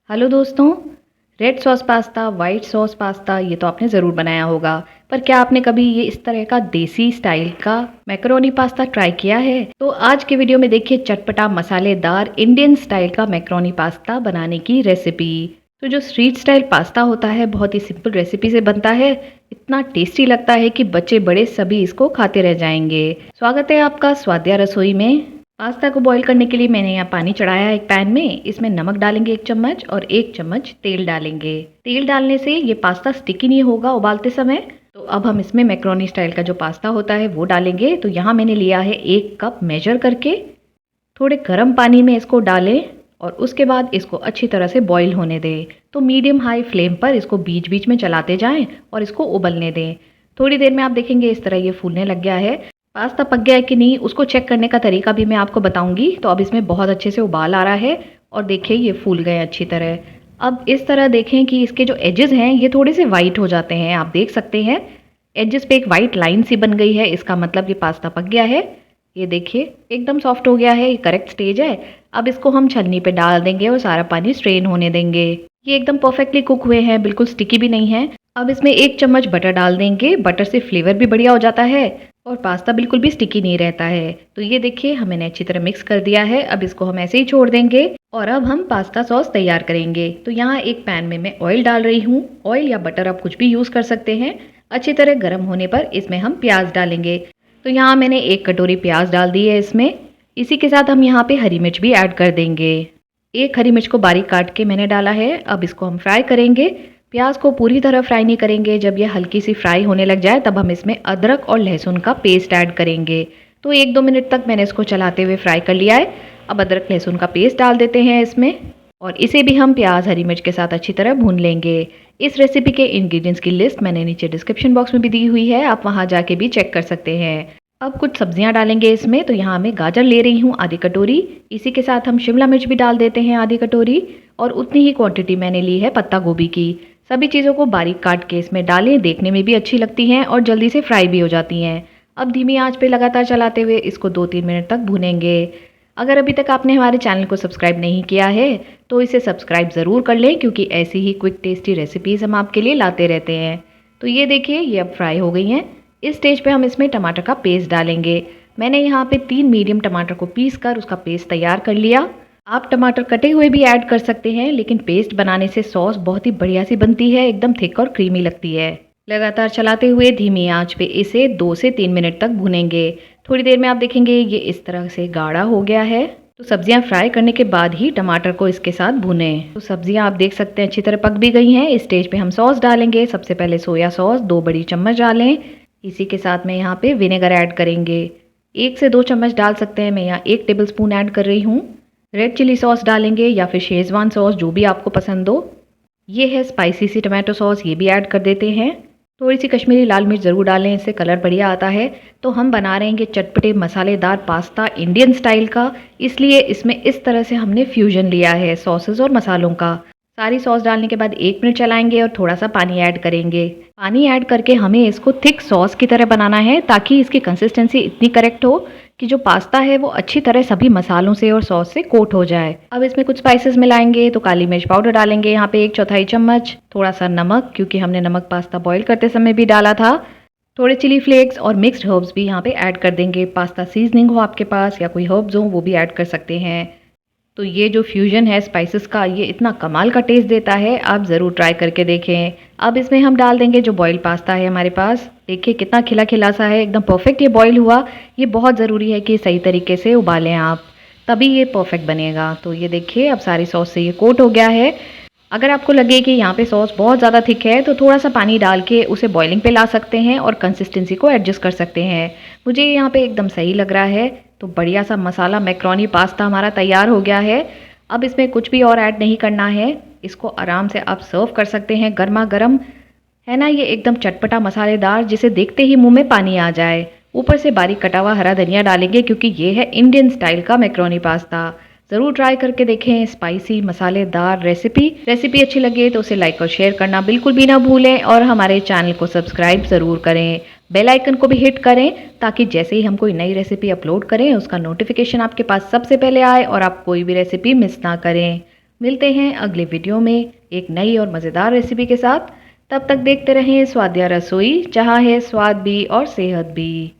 Hello दोस्तों। Red sauce pasta, white sauce pasta ये तो आपने ज़रूर बनाया होगा। पर क्या आपने कभी ये इस तरह का देसी स्टाइल का मैकरोनी पास्ता ट्राई किया है? तो आज के वीडियो में देखिए चटपटा मसालेदार इंडियन स्टाइल का मैकरोनी पास्ता बनाने की रेसिपी। तो जो स्ट्रीट स्टाइल पास्ता होता है बहुत ही सिंपल रेसिपी से बनता है। इतना टेस्टी लगता है कि बच्चे बड़े सभी इसको खाते रह जाएंगे। स्वागत है आपका स्वादिया रसोई में। पास्ता को बॉईल करने के लिए मैंने यहाँ पानी चढ़ाया है एक पैन में। इसमें नमक डालेंगे 1 चम्मच और 1 चम्मच तेल डालेंगे। तेल डालने से ये पास्ता स्टिकी नहीं होगा उबालते समय। तो अब हम इसमें मैक्रोनी स्टाइल का जो पास्ता होता है वो डालेंगे। तो यहाँ मैंने लिया है 1 कप मेजर करके। थोड़े गर्म पानी में इसको डालें और उसके बाद इसको अच्छी तरह से बॉईल होने दें। तो मीडियम हाई फ्लेम पर इसको बीच बीच में चलाते जाएं और इसको उबलने दें। थोड़ी देर में आप देखेंगे इस तरह ये फूलने लग गया है। पास्ता पक गया है कि नहीं उसको चेक करने का तरीका भी मैं आपको बताऊंगी। तो अब इसमें बहुत अच्छे से उबाल आ रहा है और देखिए ये फूल गए अच्छी तरह। अब इस तरह देखें कि इसके जो एजेस हैं ये थोड़े से वाइट हो जाते हैं। आप देख सकते हैं एजेस पे एक वाइट लाइन सी बन गई है। इसका मतलब ये पास्ता पक गया है। ये देखिए एकदम सॉफ्ट हो गया है। ये करेक्ट स्टेज है। अब इसको हम छलनी पे डाल देंगे और सारा पानी स्ट्रेन होने देंगे। ये एकदम परफेक्टली कुक हुए हैं, बिल्कुल स्टिकी भी नहीं है। अब इसमें 1 चम्मच बटर डाल देंगे। बटर से फ्लेवर भी बढ़िया हो जाता है और पास्ता बिल्कुल भी स्टिकी नहीं रहता है। तो ये देखिए हमने अच्छी तरह मिक्स कर दिया है। अब इसको हम ऐसे ही छोड़ देंगे और अब हम पास्ता सॉस तैयार करेंगे। तो यहाँ एक पैन में मैं ऑयल डाल रही हूँ। ऑयल या बटर आप कुछ भी यूज़ कर सकते हैं। अच्छी तरह गर्म होने पर इसमें हम प्याज डालेंगे। तो यहाँ मैंने 1 कटोरी प्याज डाल दी है इसमें। इसी के साथ हम यहाँ पे हरी मिर्च भी ऐड कर देंगे। 1 हरी मिर्च को बारीक काट के मैंने डाला है। अब इसको हम फ्राई करेंगे। प्याज को पूरी तरह फ्राई नहीं करेंगे। जब ये हल्की सी फ्राई होने लग जाए तब हम इसमें अदरक और लहसुन का पेस्ट ऐड करेंगे। तो 1-2 मिनट तक मैंने इसको चलाते हुए फ्राई कर लिया है। अब अदरक लहसुन का पेस्ट डाल देते हैं इसमें और इसे भी हम प्याज हरी मिर्च के साथ अच्छी तरह भून लेंगे। इस रेसिपी के इंग्रेडिएंट्स की लिस्ट मैंने नीचे डिस्क्रिप्शन बॉक्स में भी दी हुई है, आप वहाँ जाके भी चेक कर सकते हैं। अब कुछ सब्जियां डालेंगे इसमें। तो यहाँ मैं गाजर ले रही हूँ आधी कटोरी। इसी के साथ हम शिमला मिर्च भी डाल देते हैं आधी कटोरी और उतनी ही क्वांटिटी मैंने ली है पत्ता गोभी की। सभी चीज़ों को बारीक काट के इसमें डालें। देखने में भी अच्छी लगती हैं और जल्दी से फ्राई भी हो जाती हैं। अब धीमी आंच पे लगातार चलाते हुए इसको 2-3 मिनट तक भूनेंगे। अगर अभी तक आपने हमारे चैनल को सब्सक्राइब नहीं किया है तो इसे सब्सक्राइब ज़रूर कर लें, क्योंकि ऐसी ही क्विक टेस्टी रेसिपीज़ हम आपके लिए लाते रहते हैं। तो ये देखिए ये अब फ्राई हो गई हैं। इस स्टेज पे हम इसमें टमाटर का पेस्ट डालेंगे। मैंने यहाँ पे 3 मीडियम टमाटर को पीस कर उसका पेस्ट तैयार कर लिया। आप टमाटर कटे हुए भी ऐड कर सकते हैं, लेकिन पेस्ट बनाने से सॉस बहुत ही बढ़िया सी बनती है, एकदम थिक और क्रीमी लगती है। लगातार चलाते हुए धीमी आंच पे इसे 2 से 3 मिनट तक भुनेंगे। थोड़ी देर में आप देखेंगे ये इस तरह से गाढ़ा हो गया है। तो सब्जियां फ्राई करने के बाद ही टमाटर को इसके साथ भुनें। तो सब्जियां आप देख सकते हैं अच्छी तरह पक भी गई हैं। इस स्टेज पे हम सॉस डालेंगे। सबसे पहले सोया सॉस 2 बड़ी चम्मच डालें। इसी के साथ में यहाँ पे विनेगर ऐड करेंगे। 1 से 2 चम्मच डाल सकते हैं। मैं यहाँ 1 टेबल स्पून ऐड कर रही हूँ। रेड चिली सॉस डालेंगे या फिर शेजवान सॉस, जो भी आपको पसंद हो। ये है स्पाइसी सी टमाटो सॉस, ये भी ऐड कर देते हैं। थोड़ी सी कश्मीरी लाल मिर्च ज़रूर डालें, इससे कलर बढ़िया आता है। तो हम बना रहे हैं चटपटे मसालेदार पास्ता इंडियन स्टाइल का, इसलिए इसमें इस तरह से हमने फ्यूजन लिया है सॉसेस और मसालों का। सारी सॉस डालने के बाद 1 मिनट चलाएंगे और थोड़ा सा पानी ऐड करेंगे। पानी ऐड करके हमें इसको थिक सॉस की तरह बनाना है, ताकि इसकी कंसिस्टेंसी इतनी करेक्ट हो कि जो पास्ता है वो अच्छी तरह सभी मसालों से और सॉस से कोट हो जाए। अब इसमें कुछ स्पाइसेस मिलाएंगे। तो काली मिर्च पाउडर डालेंगे यहाँ पे 1/4 चम्मच। थोड़ा सा नमक, क्योंकि हमने नमक पास्ता बॉईल करते समय भी डाला था। थोड़े चिली फ्लेक्स और मिक्स्ड हर्ब्स भी यहाँ पे ऐड कर देंगे। पास्ता सीजनिंग हो आपके पास या कोई हर्ब्स हो वो भी ऐड कर सकते हैं। तो ये जो फ्यूजन है स्पाइसेस का, ये इतना कमाल का टेस्ट देता है, आप ज़रूर ट्राई करके देखें। अब इसमें हम डाल देंगे जो बॉईल पास्ता है हमारे पास। देखिए कितना खिला खिला सा है, एकदम परफेक्ट ये बॉईल हुआ। ये बहुत ज़रूरी है कि सही तरीके से उबालें आप, तभी ये परफेक्ट बनेगा। तो ये देखिए अब सारी सॉस से ये कोट हो गया है। अगर आपको लगे कि यहाँ पे सॉस बहुत ज़्यादा थिक है तो थोड़ा सा पानी डाल के उसे बॉइलिंग पे ला सकते हैं और कंसिस्टेंसी को एडजस्ट कर सकते हैं। मुझे यहाँ पे एकदम सही लग रहा है। तो बढ़िया सा मसाला मैक्रोनी पास्ता हमारा तैयार हो गया है। अब इसमें कुछ भी और ऐड नहीं करना है। इसको आराम से आप सर्व कर सकते हैं गर्मा गर्म। है ना ये एकदम चटपटा मसालेदार, जिसे देखते ही मुंह में पानी आ जाए। ऊपर से बारीक कटा हुआ हरा धनिया डालेंगे, क्योंकि ये है इंडियन स्टाइल का मैक्रोनी पास्ता। ज़रूर ट्राई करके देखें स्पाइसी मसालेदार रेसिपी अच्छी लगे तो उसे लाइक और शेयर करना बिल्कुल भी ना भूलें और हमारे चैनल को सब्सक्राइब ज़रूर करें। बेल आइकन को भी हिट करें, ताकि जैसे ही हम कोई नई रेसिपी अपलोड करें उसका नोटिफिकेशन आपके पास सबसे पहले आए और आप कोई भी रेसिपी मिस ना करें। मिलते हैं अगले वीडियो में एक नई और मज़ेदार रेसिपी के साथ। तब तक देखते रहें स्वादिया रसोई, जहाँ है स्वाद भी और सेहत भी।